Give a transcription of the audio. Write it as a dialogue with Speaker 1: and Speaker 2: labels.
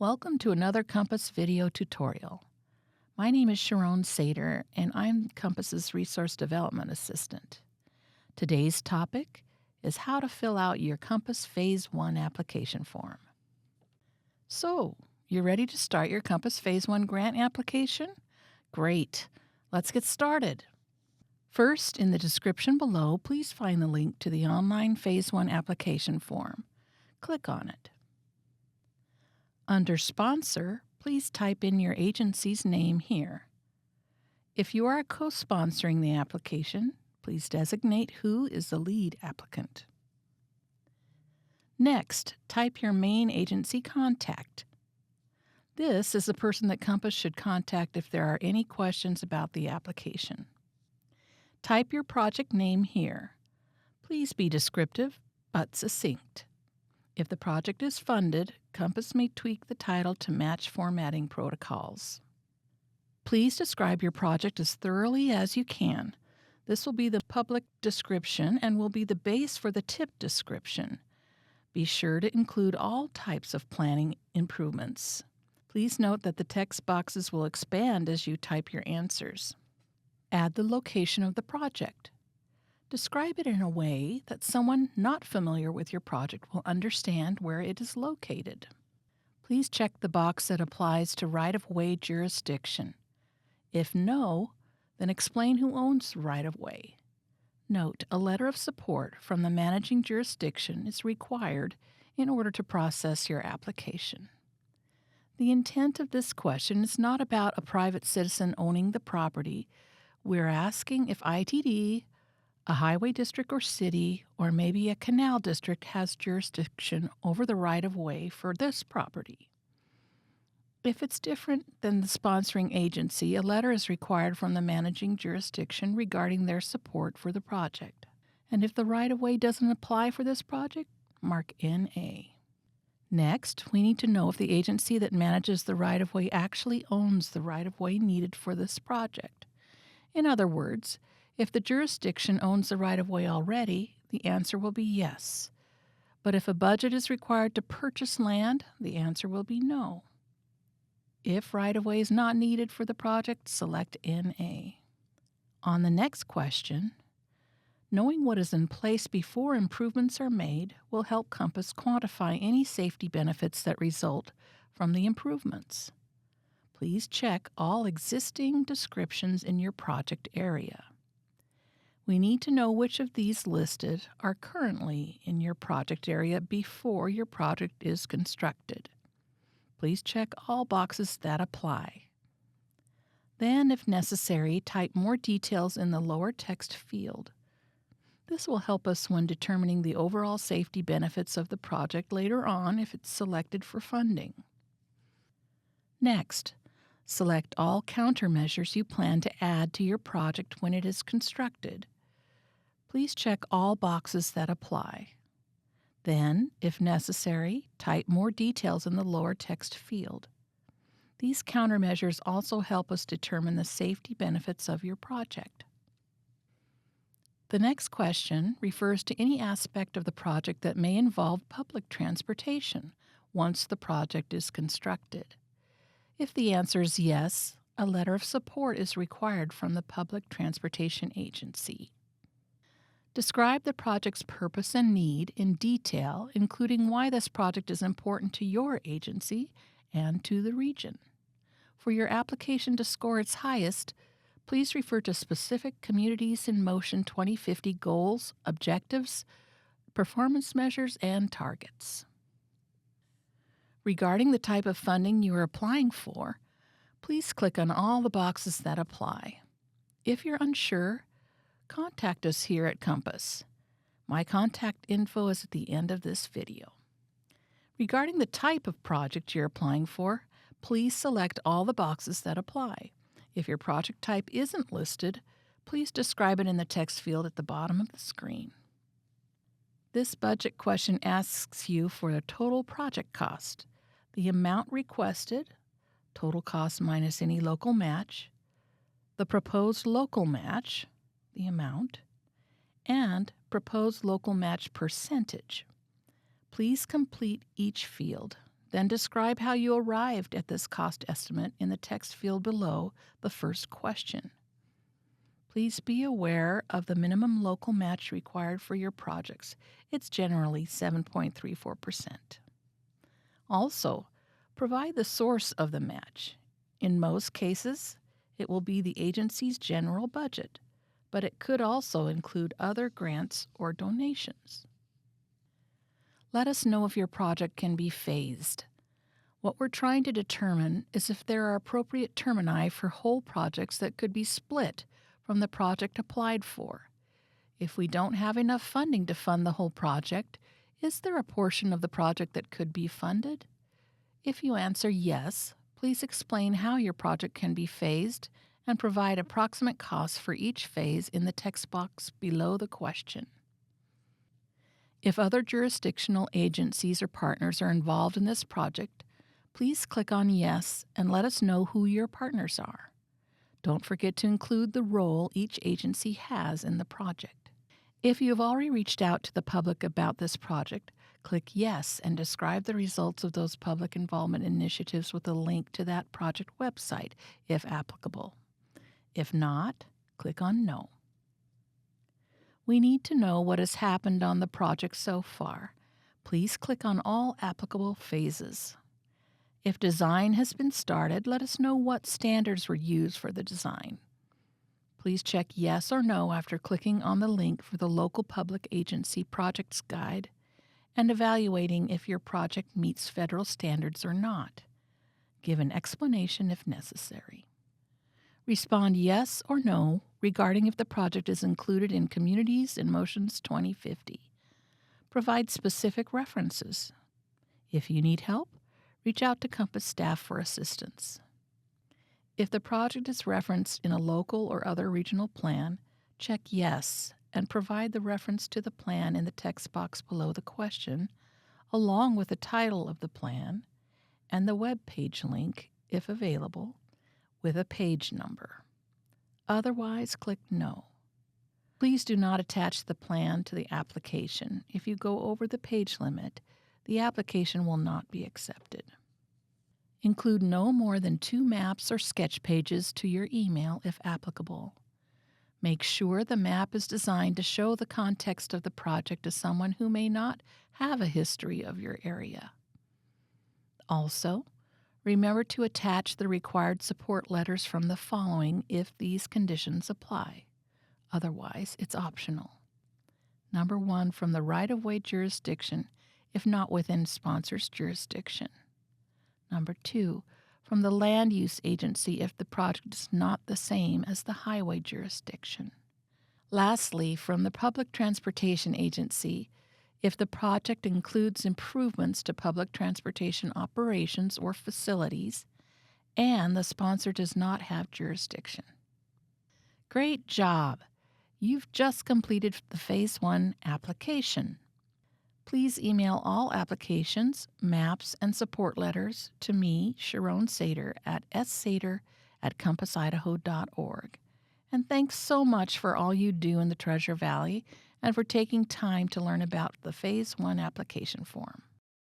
Speaker 1: Welcome to another Compass video tutorial. My name is Sharon Sater, and I'm Compass's Resource Development Assistant. Today's topic is how to fill out your Compass Phase 1 application form. So, you're ready to start your Compass Phase 1 grant application? Great! Let's get started. First, in the description below, please find the link to the online Phase 1 application form. Click on it. Under Sponsor, please type in your agency's name here. If you are co-sponsoring the application, please designate who is the lead applicant. Next, type your main agency contact. This is the person that Compass should contact if there are any questions about the application. Type your project name here. Please be descriptive but succinct. If the project is funded, Compass may tweak the title to match formatting protocols. Please describe your project as thoroughly as you can. This will be the public description and will be the base for the tip description. Be sure to include all types of planning improvements. Please note that the text boxes will expand as you type your answers. Add the location of the project. Describe it in a way that someone not familiar with your project will understand where it is located. Please check the box that applies to right-of-way jurisdiction. If no, then explain who owns the right-of-way. Note, a letter of support from the managing jurisdiction is required in order to process your application. The intent of this question is not about a private citizen owning the property. We're asking if ITD, a highway district or city, or maybe a canal district has jurisdiction over the right-of-way for this property. If it's different than the sponsoring agency, a letter is required from the managing jurisdiction regarding their support for the project. And if the right-of-way doesn't apply for this project, mark NA. Next, we need to know if the agency that manages the right-of-way actually owns the right-of-way needed for this project. In other words, if the jurisdiction owns the right-of-way already, the answer will be yes. But if a budget is required to purchase land, the answer will be no. If right-of-way is not needed for the project, select NA. On the next question, knowing what is in place before improvements are made will help Compass quantify any safety benefits that result from the improvements. Please check all existing descriptions in your project area. We need to know which of these listed are currently in your project area before your project is constructed. Please check all boxes that apply. Then, if necessary, type more details in the lower text field. This will help us when determining the overall safety benefits of the project later on if it's selected for funding. Next, select all countermeasures you plan to add to your project when it is constructed. Please check all boxes that apply. Then, if necessary, type more details in the lower text field. These countermeasures also help us determine the safety benefits of your project. The next question refers to any aspect of the project that may involve public transportation once the project is constructed. If the answer is yes, a letter of support is required from the Public Transportation Agency. Describe the project's purpose and need in detail, including why this project is important to your agency and to the region. For your application to score its highest, please refer to specific Communities in Motion 2050 goals, objectives, performance measures, and targets. Regarding the type of funding you are applying for, please click on all the boxes that apply. If you're unsure, contact us here at Compass. My contact info is at the end of this video. Regarding the type of project you're applying for, please select all the boxes that apply. If your project type isn't listed, please describe it in the text field at the bottom of the screen. This budget question asks you for the total project cost, the amount requested, total cost minus any local match, the proposed local match, the amount, and proposed local match percentage. Please complete each field. Then describe how you arrived at this cost estimate in the text field below the first question. Please be aware of the minimum local match required for your projects. It's generally 7.34%. Also, provide the source of the match. In most cases, it will be the agency's general budget, but it could also include other grants or donations. Let us know if your project can be phased. What we're trying to determine is if there are appropriate termini for whole projects that could be split from the project applied for. If we don't have enough funding to fund the whole project, is there a portion of the project that could be funded? If you answer yes, please explain how your project can be phased and provide approximate costs for each phase in the text box below the question. If other jurisdictional agencies or partners are involved in this project, please click on Yes and let us know who your partners are. Don't forget to include the role each agency has in the project. If you have already reached out to the public about this project, click Yes and describe the results of those public involvement initiatives with a link to that project website, if applicable. If not, click on No. We need to know what has happened on the project so far. Please click on all applicable phases. If design has been started, let us know what standards were used for the design. Please check Yes or No after clicking on the link for the local public agency projects guide and evaluating if your project meets federal standards or not. Give an explanation if necessary. Respond yes or no regarding if the project is included in Communities in Motions 2050. Provide specific references. If you need help, reach out to Compass staff for assistance. If the project is referenced in a local or other regional plan, check Yes and provide the reference to the plan in the text box below the question, along with the title of the plan and the web page link, if available, with a page number. Otherwise, click No. Please do not attach the plan to the application. If you go over the page limit, the application will not be accepted. Include no more than 2 maps or sketch pages to your email if applicable. Make sure the map is designed to show the context of the project to someone who may not have a history of your area. Also, remember to attach the required support letters from the following if these conditions apply. Otherwise, it's optional. Number 1, from the right-of-way jurisdiction, if not within sponsor's jurisdiction. Number 2, from the land use agency if the project is not the same as the highway jurisdiction. Lastly, from the public transportation agency if the project includes improvements to public transportation operations or facilities and the sponsor does not have jurisdiction. Great job! You've just completed the Phase 1 application. Please email all applications, maps, and support letters to me, Sharon Sater, at ssater@compassidaho.org. And thanks so much for all you do in the Treasure Valley and for taking time to learn about the Phase 1 application form.